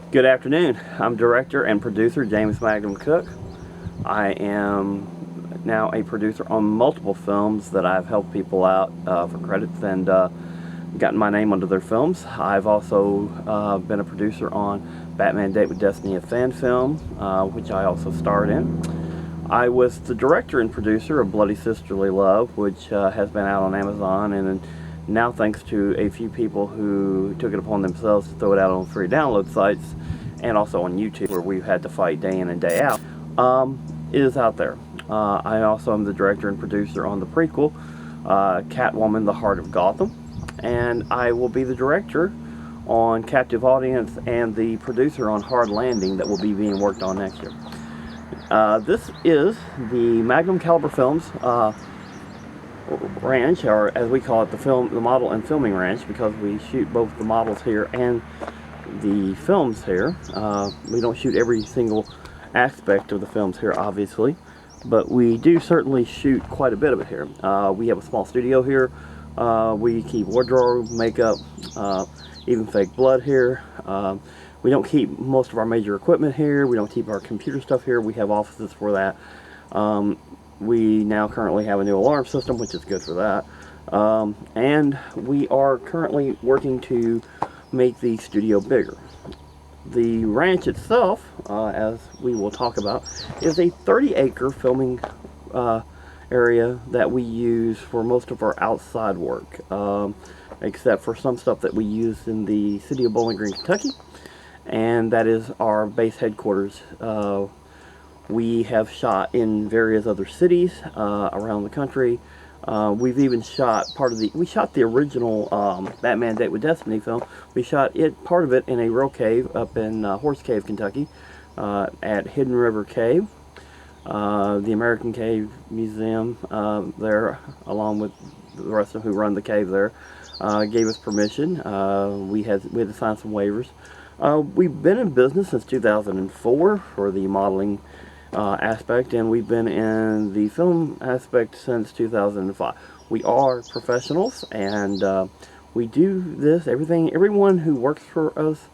Good afternoon. I'm director and producer James Magnum Cook. I am now a producer on multiple films that I've helped people out for credits and gotten my name under their films. I've also been a producer on Batman Date with Destiny, a fan film, which I also starred in. I was the director and producer of Bloody Sisterly Love, which has been out on Amazon, and now thanks to a few people who took it upon themselves to throw it out on free download sites and also on YouTube, where we've had to fight day in and day out, it is out there. I also am the director and producer on the prequel, Catwoman, The Heart of Gotham, and I will be the director on Captive Audience and the producer on Hard Landing that will be being worked on next year. This is the Magnum Caliber Films Ranch, or as we call it, the model and filming ranch, because we shoot both the models here and the films here. We don't shoot every single aspect of the films here, obviously, but we do certainly shoot quite a bit of it here. We have a small studio here. We keep wardrobe, makeup, even fake blood here. We don't keep most of our major equipment here. We don't keep our computer stuff here. We have offices for that. We now currently have a new alarm system, which is good for that. And we are currently working to make the studio bigger. The ranch itself, as we will talk about, is a 30-acre filming area that we use for most of our outside work, except for some stuff that we use in the city of Bowling Green, Kentucky, and that is our base headquarters. We have shot in various other cities around the country. We've even shot we shot the original Batman Date with Destiny film. We shot part of it in a real cave up in Horse Cave, Kentucky, at Hidden River Cave. The American Cave Museum there, along with the rest of who run the cave there, gave us permission. We had to sign some waivers. We've been in business since 2004 for the modeling aspect, and we've been in the film aspect since 2005. We are professionals, and we do this, everyone who works for us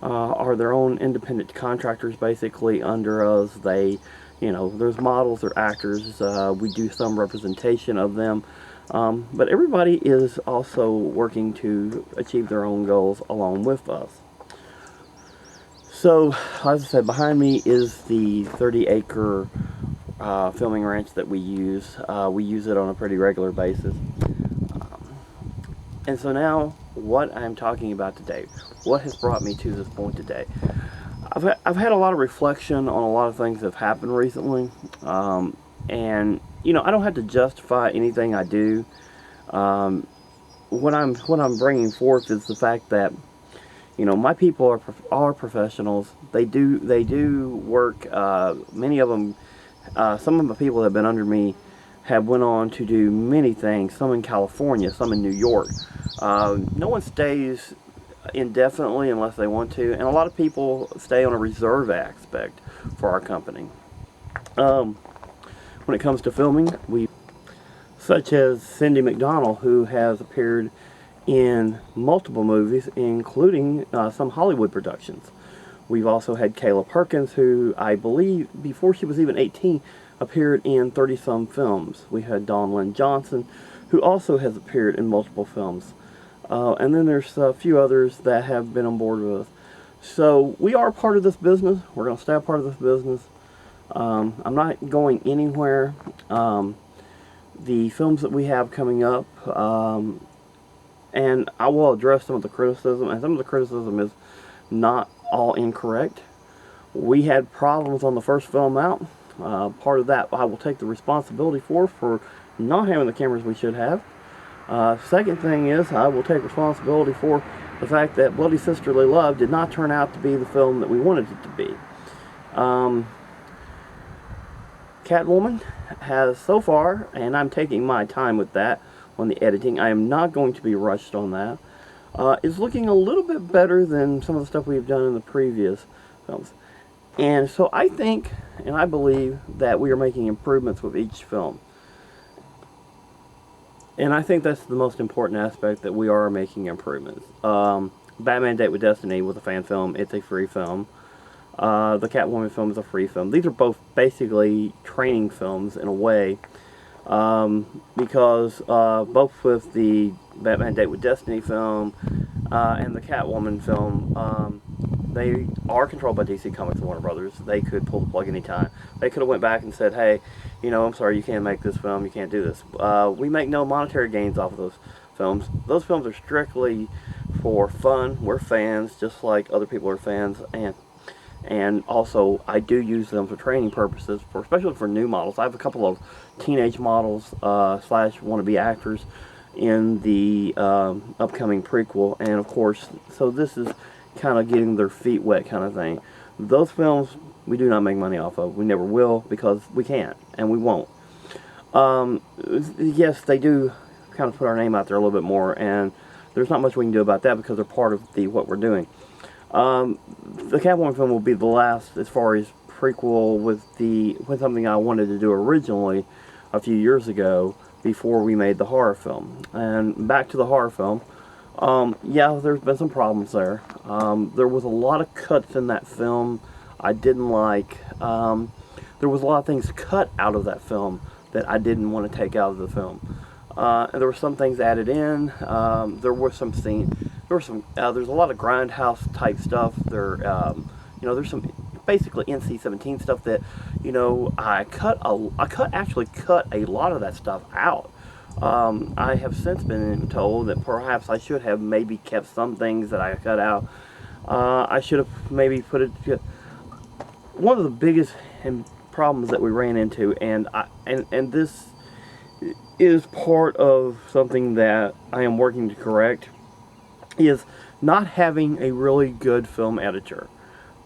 are their own independent contractors, basically, under us. There's models or actors. We do some representation of them, but everybody is also working to achieve their own goals along with us. So, as I said, behind me is the 30-acre filming ranch that we use. We use it on a pretty regular basis. And so now, what I'm talking about today, what has brought me to this point today? I've had a lot of reflection on a lot of things that have happened recently. And, I don't have to justify anything I do. What I'm bringing forth is the fact that my people are professionals. They do work. Many of them, some of the people that have been under me have went on to do many things. Some in California, some in New York. No one stays indefinitely unless they want to, and a lot of people stay on a reserve aspect for our company. When it comes to filming, such as Cindy McDonald, who has appeared in multiple movies, including some Hollywood productions. We've also had Kayla Perkins, who I believe, before she was even 18, appeared in 30-some films. We had Dawn Lynn Johnson, who also has appeared in multiple films. And then there's a few others that have been on board with us. So we are part of this business. We're going to stay a part of this business. I'm not going anywhere. The films that we have coming up, and I will address some of the criticism, and some of the criticism is not all incorrect. We had problems on the first film out. Part of that I will take the responsibility for not having the cameras we should have. Second thing is, I will take responsibility for the fact that Bloody Sisterly Love did not turn out to be the film that we wanted it to be. Catwoman has so far, and I'm taking my time with that on the editing, I am not going to be rushed on that, is looking a little bit better than some of the stuff we've done in the previous films. And so I think, and I believe, that we are making improvements with each film. And I think that's the most important aspect, that we are making improvements. Batman Date with Destiny was a fan film. It's a free film. The Catwoman film is a free film. These are both basically training films in a way, because both with the Batman Date with Destiny film and the Catwoman film, they are controlled by DC Comics and Warner Brothers. They could pull the plug anytime. They could have went back and said, hey, you know, I'm sorry, you can't make this film, you can't do this. We make no monetary gains off of those films. Those films are strictly for fun. We're fans, just like other people are fans, and also I do use them for training purposes, especially for new models. I have a couple of teenage models slash wannabe actors in the upcoming prequel, and of course, so this is kind of getting their feet wet kind of thing. Those films we do not make money off of. We never will, because we can't and we won't. Yes, they do kind of put our name out there a little bit more, and there's not much we can do about that because they're part of what we're doing. The Catwoman film will be the last as far as prequel with something I wanted to do originally a few years ago before we made the horror film. And back to the horror film, yeah, there's been some problems there. There was a lot of cuts in that film I didn't like. There was a lot of things cut out of that film that I didn't want to take out of the film. And there were some things added in. There were some scenes. There's a lot of grindhouse type stuff. You know, there's some basically NC-17 stuff that, you know, I actually cut a lot of that stuff out. I have since been told that perhaps I should have maybe kept some things that I cut out. I should have maybe put it. One of the biggest problems that we ran into, and this is part of something that I am working to correct, is not having a really good film editor.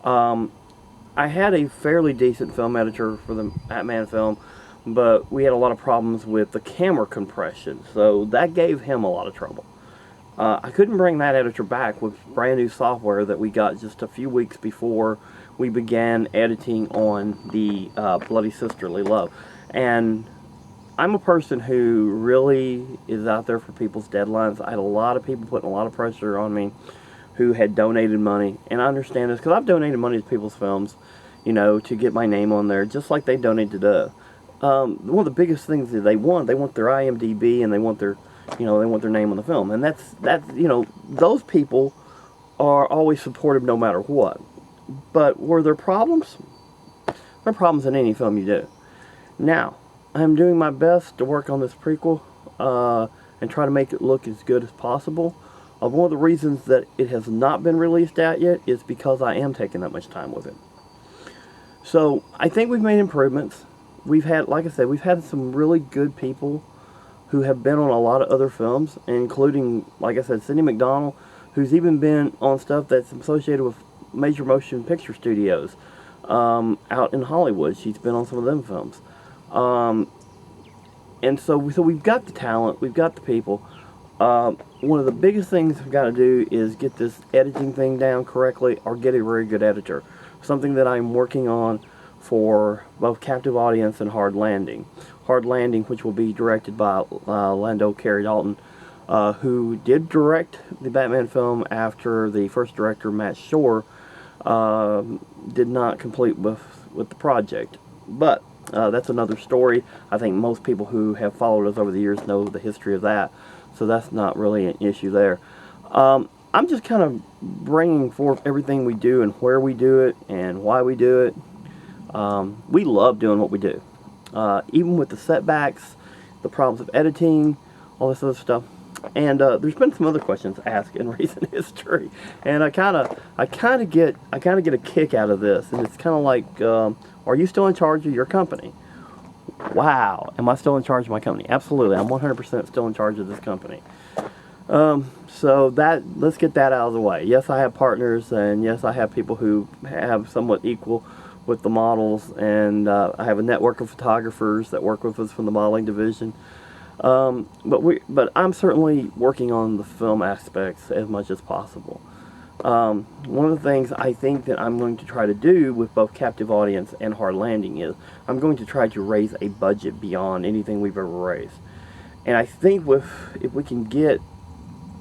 I had a fairly decent film editor for the Batman film, but we had a lot of problems with the camera compression, so that gave him a lot of trouble. I couldn't bring that editor back with brand new software that we got just a few weeks before we began editing on the Bloody Sisterly Love. And I'm a person who really is out there for people's deadlines. I had a lot of people putting a lot of pressure on me who had donated money, and I understand this because I've donated money to people's films, you know, to get my name on there, just like they donated to. One of the biggest things that they want their IMDb, and they want their, you know, they want their name on the film, and that's you know, those people are always supportive no matter what. But were there problems? There are problems in any film you do. Now, I'm doing my best to work on this prequel and try to make it look as good as possible. One of the reasons that it has not been released out yet is because I am taking that much time with it. So, I think we've made improvements. We've had, like I said, we've had some really good people who have been on a lot of other films, including, like I said, Cindy McDonald, who's even been on stuff that's associated with major motion picture studios out in Hollywood. She's been on some of them films. And so we've got the talent, we've got the people. One of the biggest things we've got to do is get this editing thing down correctly, or get a very good editor. Something that I'm working on for both Captive Audience and Hard Landing. Hard Landing, which will be directed by Lando Carey Dalton, who did direct the Batman film after the first director, Matt Shore, did not complete with the project. But that's another story. I think most people who have followed us over the years know the history of that, so that's not really an issue there. I'm just kind of bringing forth everything we do and where we do it and why we do it. We love doing what we do. Even with the setbacks, the problems of editing, all this other stuff. And there's been some other questions asked in recent history, and I kind of get a kick out of this. And it's kind of like, are you still in charge of your company? Wow, am I still in charge of my company? Absolutely, I'm 100% still in charge of this company. So let's get that out of the way. Yes, I have partners, and yes, I have people who have somewhat equal with the models, and I have a network of photographers that work with us from the modeling division. But I'm certainly working on the film aspects as much as possible. One of the things I think that I'm going to try to do with both Captive Audience and Hard Landing is I'm going to try to raise a budget beyond anything we've ever raised. And I think if we can get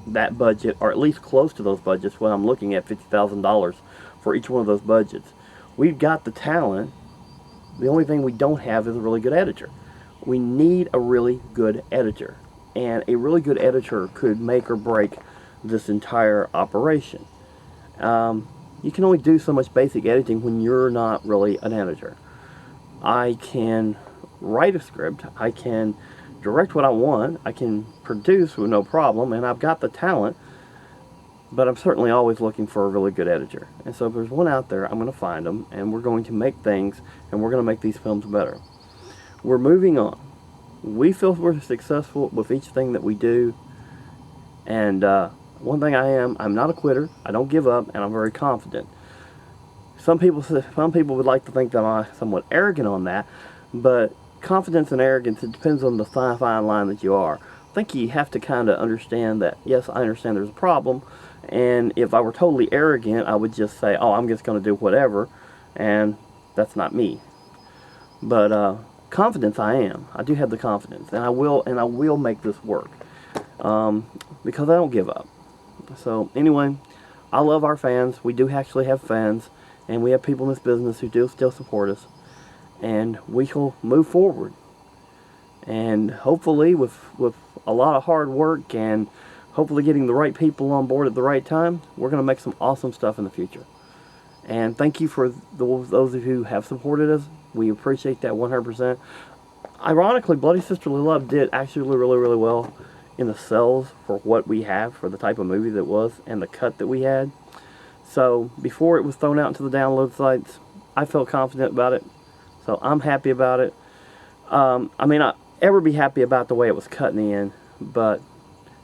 that budget, or at least close to those budgets, when I'm looking at $50,000 for each one of those budgets. We've got the talent. The only thing we don't have is a really good editor. We need a really good editor. And a really good editor could make or break this entire operation. You can only do so much basic editing when you're not really an editor. I can write a script, I can direct what I want, I can produce with no problem, and I've got the talent, but I'm certainly always looking for a really good editor. And so if there's one out there, I'm going to find them, and we're going to make things, and we're going to make these films better. We're moving on. We feel we're successful with each thing that we do, and one thing I'm not a quitter. I don't give up, and I'm very confident. Some people would like to think that I'm somewhat arrogant on that, but confidence and arrogance, it depends on the fine line that you are. I think you have to kind of understand that, yes, I understand there's a problem, and if I were totally arrogant, I would just say, oh, I'm just going to do whatever, and that's not me. But confidence, I am. I do have the confidence, and I will make this work, because I don't give up. So anyway, I love our fans. We do actually have fans, and we have people in this business who do still support us, and we will move forward. And hopefully with a lot of hard work and hopefully getting the right people on board at the right time, we're going to make some awesome stuff in the future. And thank you for those of you who have supported us. We appreciate that 100%. Ironically, Bloody Sisterly Love did actually really, really well in the sales for what we have, for the type of movie that was, and the cut that we had. So before it was thrown out into the download sites, I felt confident about it. So I'm happy about it. I may not ever be happy about the way it was cut in the end, but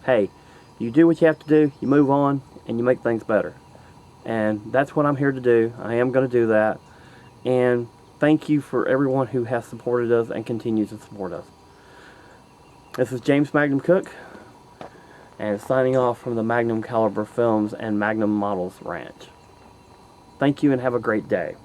hey, you do what you have to do, you move on, and you make things better. And that's what I'm here to do. I am going to do that. And thank you for everyone who has supported us and continues to support us. This is James Magnum Cook, and signing off from the Magnum Caliber Films and Magnum Models Ranch. Thank you and have a great day.